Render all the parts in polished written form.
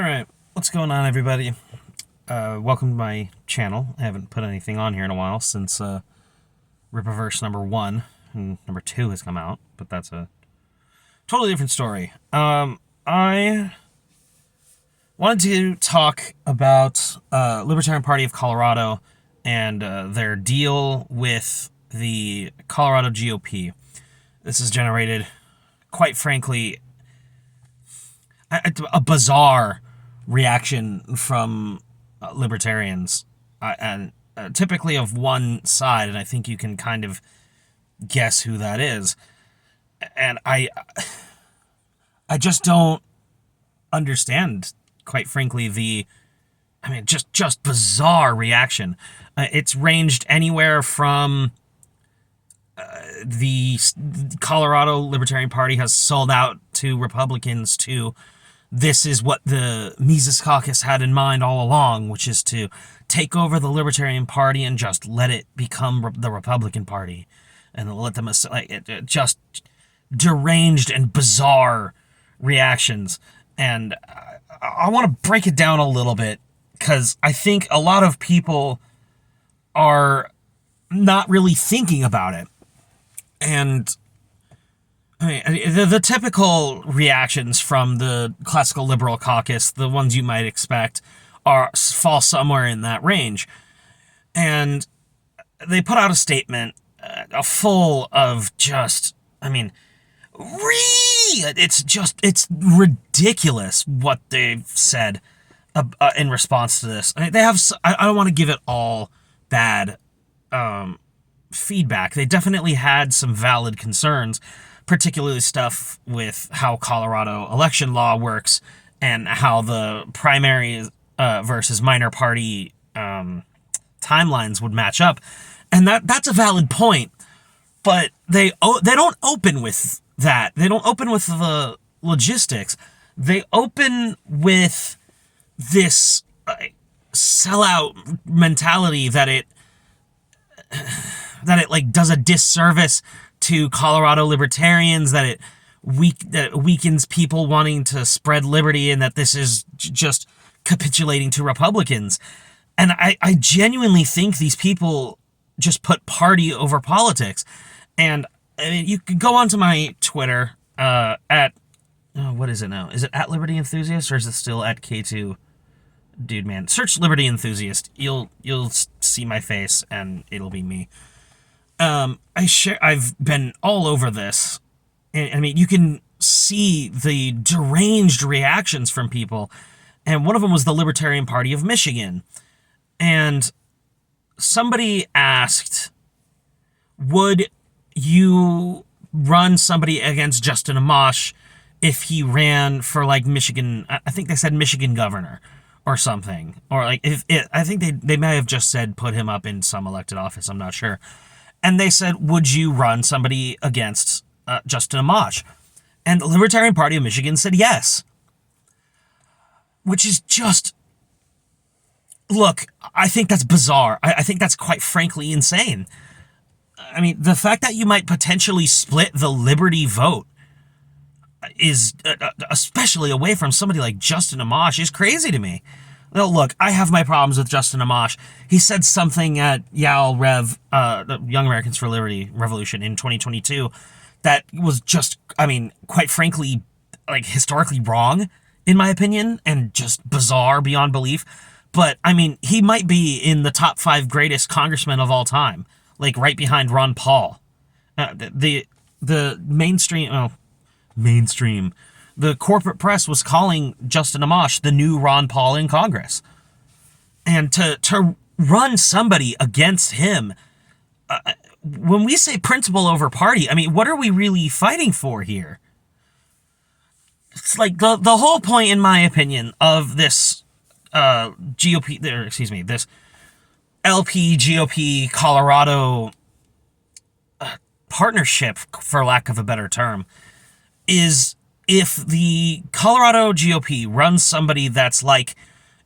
Alright, what's going on, everybody? Welcome to my channel. I haven't put anything on here in a while since Rippaverse number 1 and number 2 has come out, but that's a totally different story. I wanted to talk about Libertarian Party of Colorado and their deal with the Colorado GOP. This has generated, quite frankly, a bizarre reaction from libertarians, and typically of one side, and I think you can kind of guess who that is. And I just don't understand, quite frankly, just bizarre reaction. It's ranged anywhere from the Colorado Libertarian Party has sold out to Republicans to this is what the Mises Caucus had in mind all along, which is to take over the Libertarian Party and just let it become the Republican Party, and let them just deranged and bizarre reactions. And I want to break it down a little bit because I think a lot of people are not really thinking about it. And I mean, the typical reactions from the classical liberal caucus, the ones you might expect, fall somewhere in that range. And they put out a statement full of just, it's ridiculous what they've said in response to this. I don't want to give it all bad feedback. They definitely had some valid concerns, particularly stuff with how Colorado election law works and how the primary versus minor party timelines would match up. And that's a valid point, but they don't open with that. They don't open with the logistics. They open with this sellout mentality that it does a disservice to Colorado libertarians, that it weakens people wanting to spread liberty, and that this is just capitulating to Republicans. And I genuinely think these people just put party over politics. And I mean, you could go onto my Twitter what is it now? Is it at Liberty Enthusiast, or is it still at K2? Dude, man, search Liberty Enthusiast. You'll see my face, and it'll be me. I've been all over this. I mean, you can see the deranged reactions from people. And one of them was the Libertarian Party of Michigan. And somebody asked, would you run somebody against Justin Amash if he ran for, Michigan, I think they said Michigan governor or something. Or, I think they may have just said put him up in some elected office, I'm not sure. And they said, would you run somebody against Justin Amash? And the Libertarian Party of Michigan said yes. Which is just... Look, I think that's bizarre. I think that's quite frankly insane. I mean, the fact that you might potentially split the Liberty vote is, especially away from somebody like Justin Amash, is crazy to me. Well, look, I have my problems with Justin Amash. He said something at YAL Rev, the Young Americans for Liberty Revolution in 2022, that was just, quite frankly, historically wrong, in my opinion, and just bizarre beyond belief. But, he might be in the top 5 greatest congressmen of all time, right behind Ron Paul. The corporate press was calling Justin Amash the new Ron Paul in Congress. And to run somebody against him, when we say principle over party, what are we really fighting for here? It's the whole point, in my opinion, of this this LP GOP Colorado partnership, for lack of a better term, is if the Colorado GOP runs somebody that's like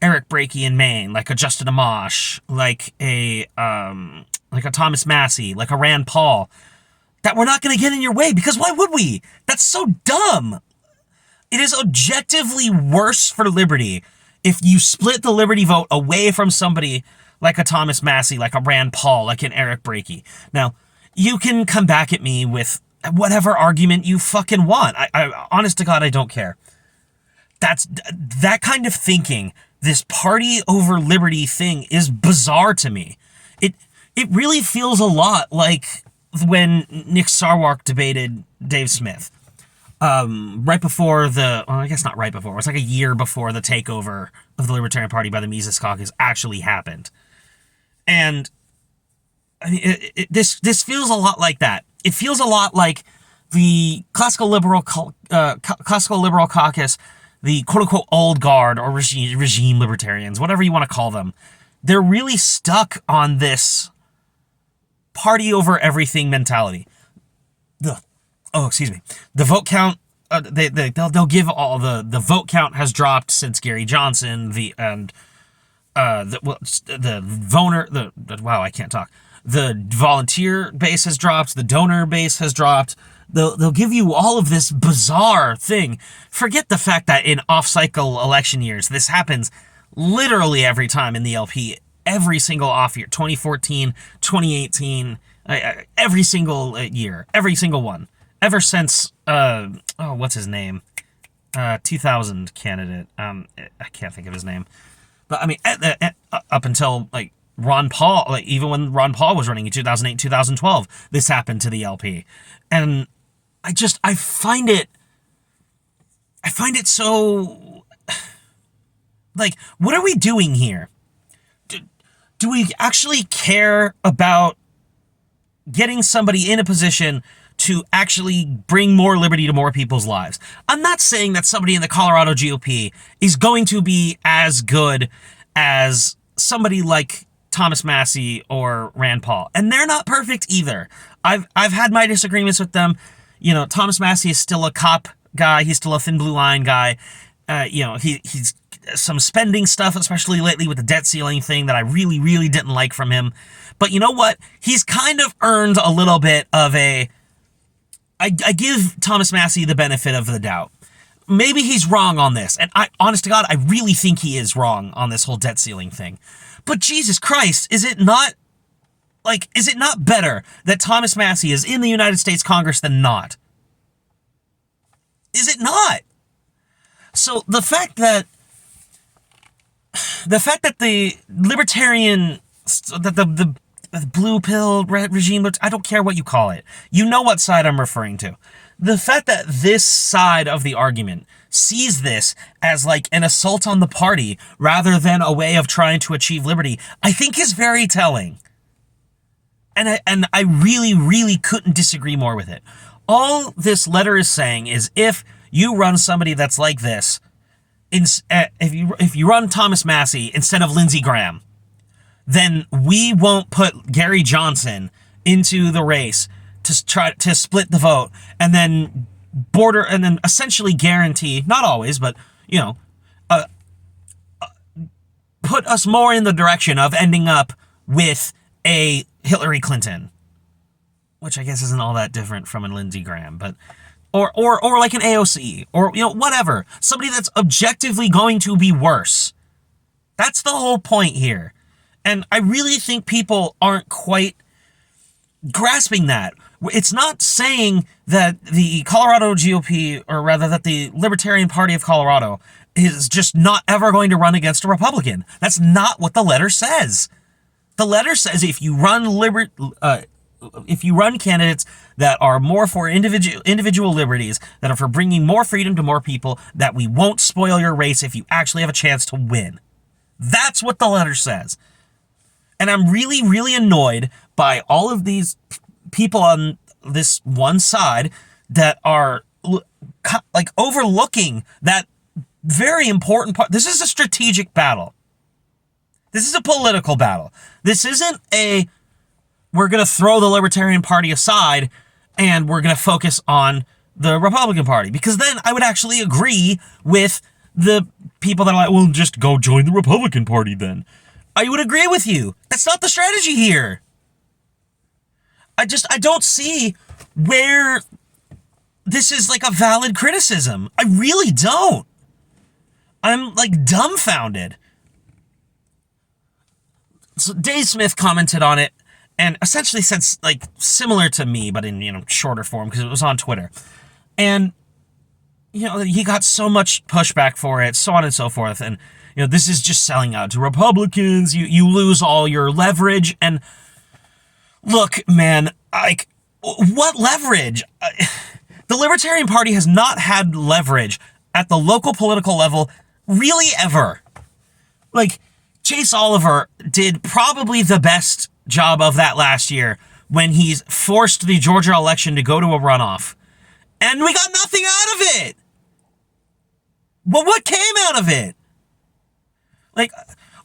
Eric Brakey in Maine, like a Justin Amash, like a Thomas Massey, like a Rand Paul, that we're not going to get in your way, because why would we? That's so dumb. It is objectively worse for liberty if you split the liberty vote away from somebody like a Thomas Massey, like a Rand Paul, like an Eric Brakey. Now, you can come back at me with whatever argument you fucking want. I honest to God, I don't care. That kind of thinking, this party over liberty thing, is bizarre to me. It really feels a lot like when Nick Sarwark debated Dave Smith. Right before I guess not right before, it was like a year before the takeover of the Libertarian Party by the Mises Caucus actually happened. And I mean, this feels a lot like that. It feels a lot like the classical liberal caucus, the quote-unquote old guard or regime libertarians, whatever you want to call them. They're really stuck on this party over everything mentality. The vote count, they'll give all the vote count has dropped since Gary Johnson, the volunteer base has dropped, the donor base has dropped. They'll give you all of this bizarre thing. Forget the fact that in off-cycle election years, this happens literally every time in the LP, every single off year, 2014, 2018, every single year, every single one. Ever since, what's his name? 2000 candidate. I can't think of his name. But I mean, up until like Ron Paul, like even when Ron Paul was running in 2008, 2012, this happened to the LP. And I find it so, like, what are we doing here? Do we actually care about getting somebody in a position to actually bring more liberty to more people's lives? I'm not saying that somebody in the Colorado GOP is going to be as good as somebody like Thomas Massey or Rand Paul, and they're not perfect either. I've had my disagreements with them. You know, Thomas Massey is still a cop guy. He's still a thin blue line guy. He's some spending stuff, especially lately with the debt ceiling thing, that I really, really didn't like from him. But you know what? He's kind of earned a little bit of a... I give Thomas Massey the benefit of the doubt. Maybe he's wrong on this. And honest to God, I really think he is wrong on this whole debt ceiling thing. But Jesus Christ, is it not better that Thomas Massey is in the United States Congress than not? Is it not? So the fact that the libertarian, that the blue pill regime, I don't care what you call it. You know what side I'm referring to. The fact that this side of the argument sees this as like an assault on the party rather than a way of trying to achieve liberty, I think is very telling. And I really, really couldn't disagree more with it. All this letter is saying is if you run somebody that's like this, if you run Thomas Massey instead of Lindsey Graham, then we won't put Gary Johnson into the race to try to split the vote and then essentially guarantee, not always, but, you know, put us more in the direction of ending up with a Hillary Clinton, which I guess isn't all that different from a Lindsey Graham, but or like an AOC, or, you know, whatever, somebody that's objectively going to be worse. That's the whole point here. And I really think people aren't quite grasping that. It's not saying that the Colorado GOP, or rather that the Libertarian Party of Colorado, is just not ever going to run against a Republican. That's not what the letter says. The letter says if you run candidates that are more for individual liberties, that are for bringing more freedom to more people, that we won't spoil your race if you actually have a chance to win. That's what the letter says. And I'm really, really annoyed by all of these people on this one side that are like overlooking that very important part. This is a strategic battle. This is a political battle. This isn't we're going to throw the Libertarian Party aside and we're going to focus on the Republican Party. Because then I would actually agree with the people that are like, well, just go join the Republican Party then. I would agree with you. That's not the strategy here. I don't see where this is like a valid criticism. I really don't. I'm like dumbfounded. So Dave Smith commented on it and essentially said like similar to me, but in, shorter form because it was on Twitter. And, he got so much pushback for it, so on and so forth. And, this is just selling out to Republicans. You lose all your leverage. And look, man, like, what leverage? The Libertarian Party has not had leverage at the local political level really ever. Like, Chase Oliver did probably the best job of that last year when he's forced the Georgia election to go to a runoff. And we got nothing out of it. Well, what came out of it? Like,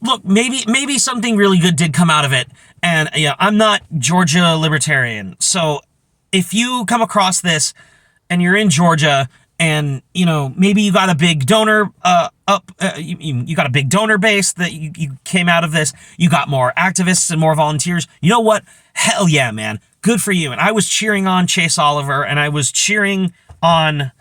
look, maybe something really good did come out of it. And, I'm not Georgia Libertarian. So if you come across this and you're in Georgia and, maybe you got a big donor you got a big donor base that you came out of this. You got more activists and more volunteers. You know what? Hell yeah, man. Good for you. And I was cheering on Chase Oliver and I was cheering on,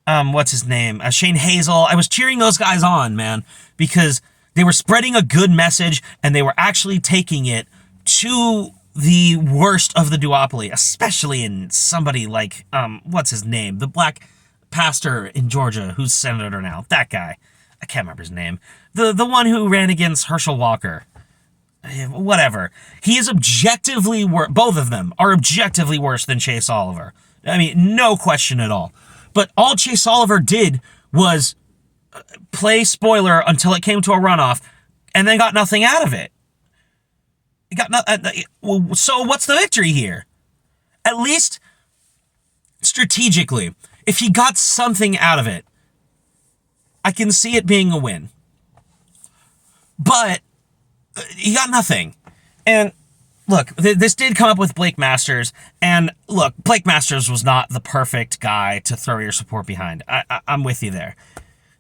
what's his name? Shane Hazel. I was cheering those guys on, man, because they were spreading a good message and they were actually taking it to the worst of the duopoly, especially in somebody like, what's his name? The black pastor in Georgia who's senator now. That guy. I can't remember his name. The one who ran against Herschel Walker. Whatever. He is objectively worse. Both of them are objectively worse than Chase Oliver. I mean, no question at all. But all Chase Oliver did was play spoiler until it came to a runoff and then got nothing out of it. He got so what's the victory here? At least strategically, if he got something out of it, I can see it being a win. But he got nothing. And look, this did come up with Blake Masters. And look, Blake Masters was not the perfect guy to throw your support behind. I'm with you there.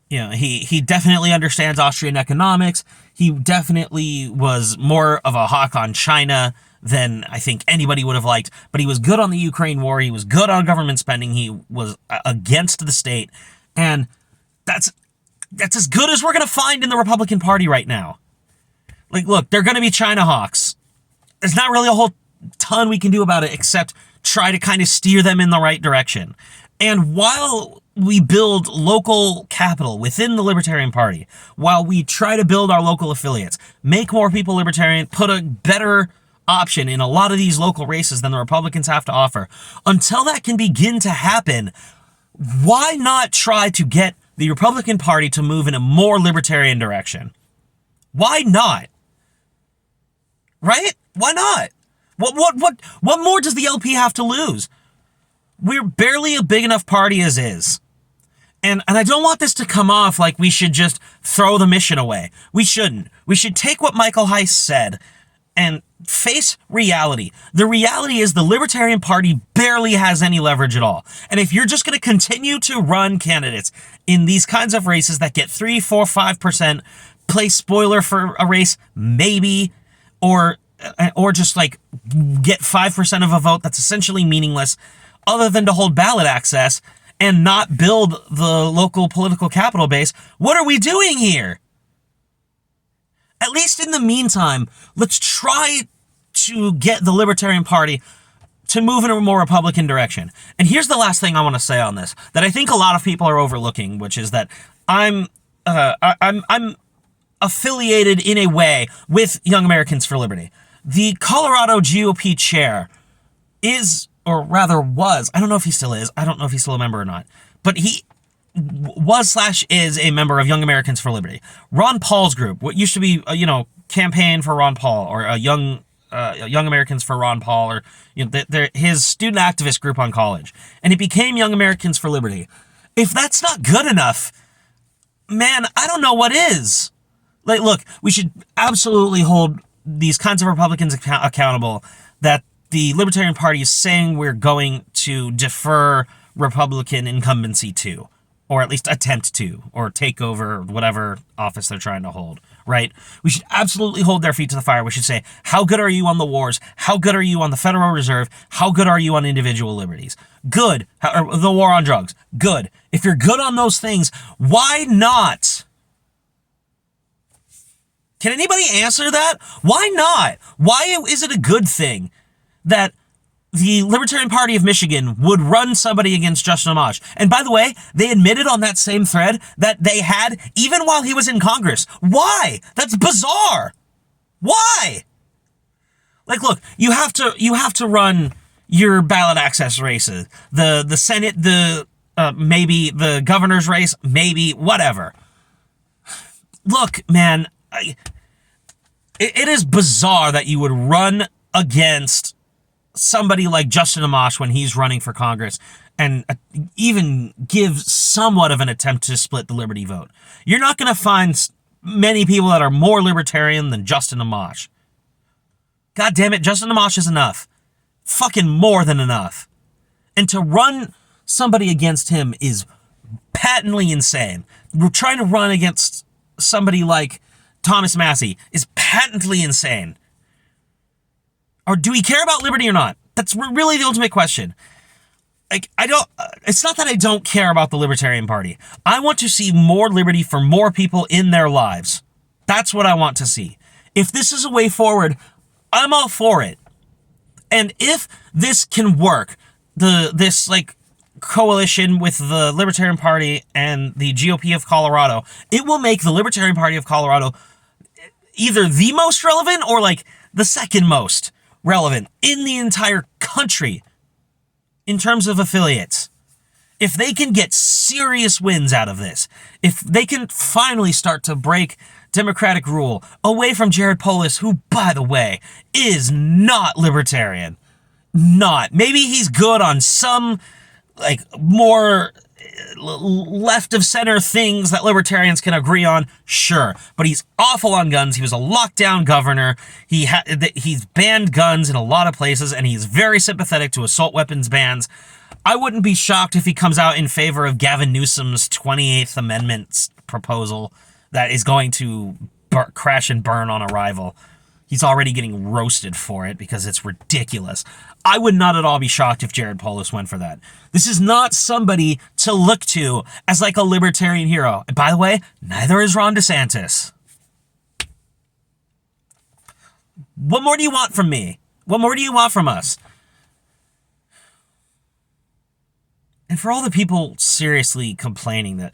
He definitely understands Austrian economics. He definitely was more of a hawk on China than I think anybody would have liked. But he was good on the Ukraine war. He was good on government spending. He was against the state. And that's as good as we're going to find in the Republican Party right now. Like, look, they're going to be China hawks. There's not really a whole ton we can do about it except try to kind of steer them in the right direction. And while we build local capital within the Libertarian Party, while we try to build our local affiliates, make more people Libertarian, put a better option in a lot of these local races than the Republicans have to offer, until that can begin to happen, why not try to get the Republican Party to move in a more libertarian direction? Why not? Right? Why not? What more does the LP have to lose? We're barely a big enough party as is. And I don't want this to come off like we should just throw the mission away. We shouldn't. We should take what Michael Heiss said and face reality. The reality is the Libertarian Party barely has any leverage at all. And if you're just going to continue to run candidates in these kinds of races that get 3, 4, 5%, play spoiler for a race, maybe, or just like get 5% of a vote that's essentially meaningless, other than to hold ballot access and not build the local political capital base, what are we doing here? At least in the meantime, let's try to get the Libertarian Party to move in a more Republican direction. And here's the last thing I want to say on this that I think a lot of people are overlooking, which is that I'm affiliated in a way with Young Americans for Liberty. The Colorado GOP chair is, or rather was, I don't know if he still is, I don't know if he's still a member or not, but he was/is a member of Young Americans for Liberty. Ron Paul's group, what used to be, Campaign for Ron Paul, or Young Americans for Ron Paul, or his student activist group on college, and it became Young Americans for Liberty. If that's not good enough, man, I don't know what is. Like, look, we should absolutely hold these kinds of Republicans accountable that the Libertarian Party is saying we're going to defer Republican incumbency to. or at least attempt to, or take over whatever office they're trying to hold, right? We should absolutely hold their feet to the fire. We should say, how good are you on the wars? How good are you on the Federal Reserve? How good are you on individual liberties? Good. The war on drugs. Good. If you're good on those things, why not? Can anybody answer that? Why not? Why is it a good thing that the Libertarian Party of Michigan would run somebody against Justin Amash? And by the way, they admitted on that same thread that they had, even while he was in Congress. Why? That's bizarre. Why? Like, look, you have to run your ballot access races, the Senate, maybe the governor's race, maybe whatever. Look, man, it is bizarre that you would run against somebody like Justin Amash when he's running for Congress and even give somewhat of an attempt to split the liberty vote. You're not going to find many people that are more libertarian than Justin Amash. God damn it, Justin Amash is enough. Fucking more than enough. And to run somebody against him is patently insane. We're trying to run against somebody like Thomas Massey is patently insane. Or do we care about liberty or not? That's really the ultimate question. Like, it's not that I don't care about the Libertarian Party. I want to see more liberty for more people in their lives. That's what I want to see. If this is a way forward, I'm all for it. And if this can work, this coalition with the Libertarian Party and the GOP of Colorado, it will make the Libertarian Party of Colorado either the most relevant or the second most relevant in the entire country in terms of affiliates. If they can get serious wins out of this, if they can finally start to break Democratic rule away from Jared Polis, who, by the way, is not libertarian. Not. Maybe he's good on some more left of center things that libertarians can agree on, sure, but he's awful on guns. He was a lockdown governor. He's banned guns in a lot of places, and he's very sympathetic to assault weapons bans. I wouldn't be shocked if he comes out in favor of Gavin Newsom's 28th Amendment proposal that is going to crash and burn on arrival. He's already getting roasted for it because it's ridiculous. I would not at all be shocked if Jared Polis went for that. This is not somebody to look to as a libertarian hero. And by the way, neither is Ron DeSantis. What more do you want from me? What more do you want from us? And for all the people seriously complaining that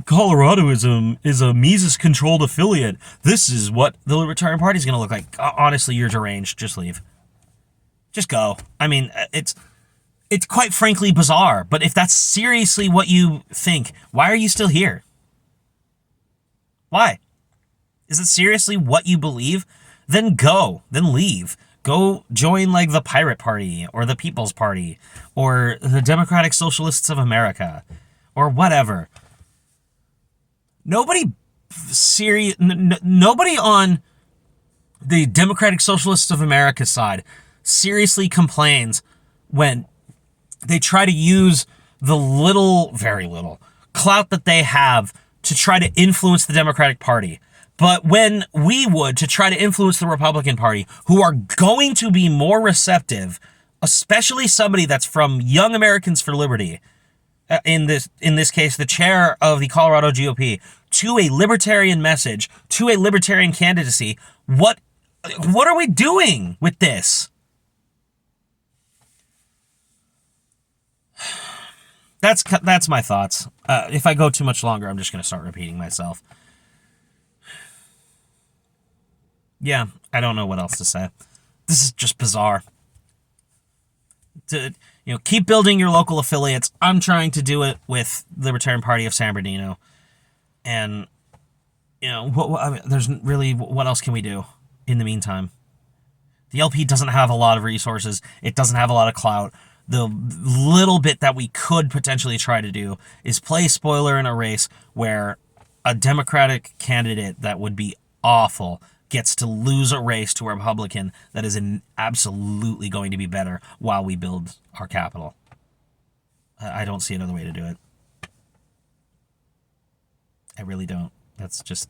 Colorado is a Mises-controlled affiliate, this is what the Libertarian Party is going to look like. Honestly, you're deranged. Just leave. Just go. I mean, it's quite frankly bizarre, but if that's seriously what you think, why are you still here? Why? Is it seriously what you believe? Then go. Then leave. Go join the Pirate Party or the People's Party or the Democratic Socialists of America or whatever. Nobody on the Democratic Socialists of America side seriously complains when they try to use the very little clout that they have to try to influence the Democratic Party. But when we would to try to influence the Republican Party, who are going to be more receptive, especially somebody that's from Young Americans for Liberty, in this case, the chair of the Colorado GOP, to a libertarian message, to a libertarian candidacy, what are we doing with this? That's my thoughts. If I go too much longer, I'm just going to start repeating myself. Yeah, I don't know what else to say. This is just bizarre. Keep building your local affiliates. I'm trying to do it with Libertarian Party of San Bernardino. And, there's really, what else can we do in the meantime? The LP doesn't have a lot of resources. It doesn't have a lot of clout. The little bit that we could potentially try to do is play spoiler in a race where a Democratic candidate that would be awful gets to lose a race to a Republican that is absolutely going to be better while we build our capital. I don't see another way to do it. I really don't. That's just,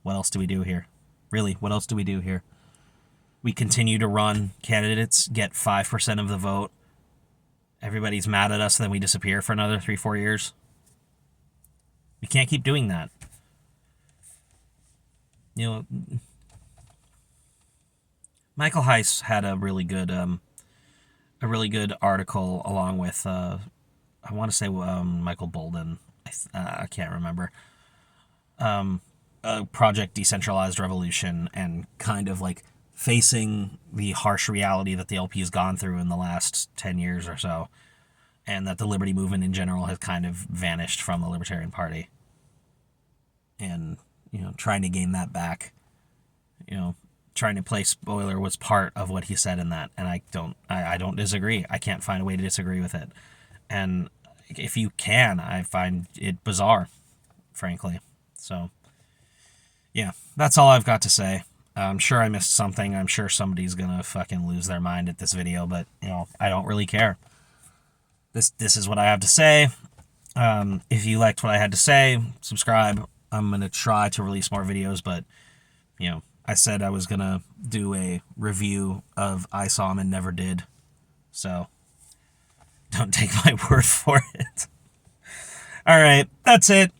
what else do we do here? Really, what else do we do here? We continue to run candidates, get 5% of the vote. Everybody's mad at us, and then we disappear for another 3-4 years. We can't keep doing that. You know, Michael Heiss had a really good article along with I want to say Michael Bolden. I can't remember. Project Decentralized Revolution, and kind of like facing the harsh reality that the LP has gone through in the last 10 years or so, and that the liberty movement in general has kind of vanished from the Libertarian Party. And, you know, trying to gain that back, you know, trying to play spoiler was part of what he said in that, and I don't disagree. I can't find a way to disagree with it. And if you can, I find it bizarre, frankly. So, yeah, that's all I've got to say. I'm sure I missed something. I'm sure somebody's gonna fucking lose their mind at this video, but, you know, I don't really care. This is what I have to say. If you liked what I had to say, subscribe. I'm gonna try to release more videos, but, you know, I said I was gonna do a review of I Saw Him and Never Did, so don't take my word for it. All right, that's it.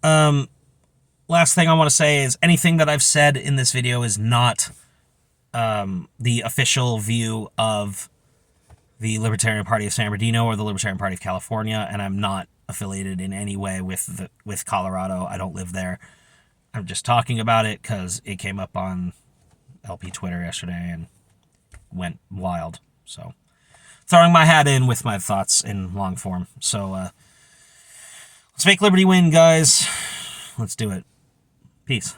Last thing I want to say is anything that I've said in this video is not the official view of the Libertarian Party of San Bernardino or the Libertarian Party of California, and I'm not affiliated in any way with Colorado. I don't live there. I'm just talking about it because it came up on LP Twitter yesterday and went wild. So, throwing my hat in with my thoughts in long form. So, let's make liberty win, guys. Let's do it. Peace.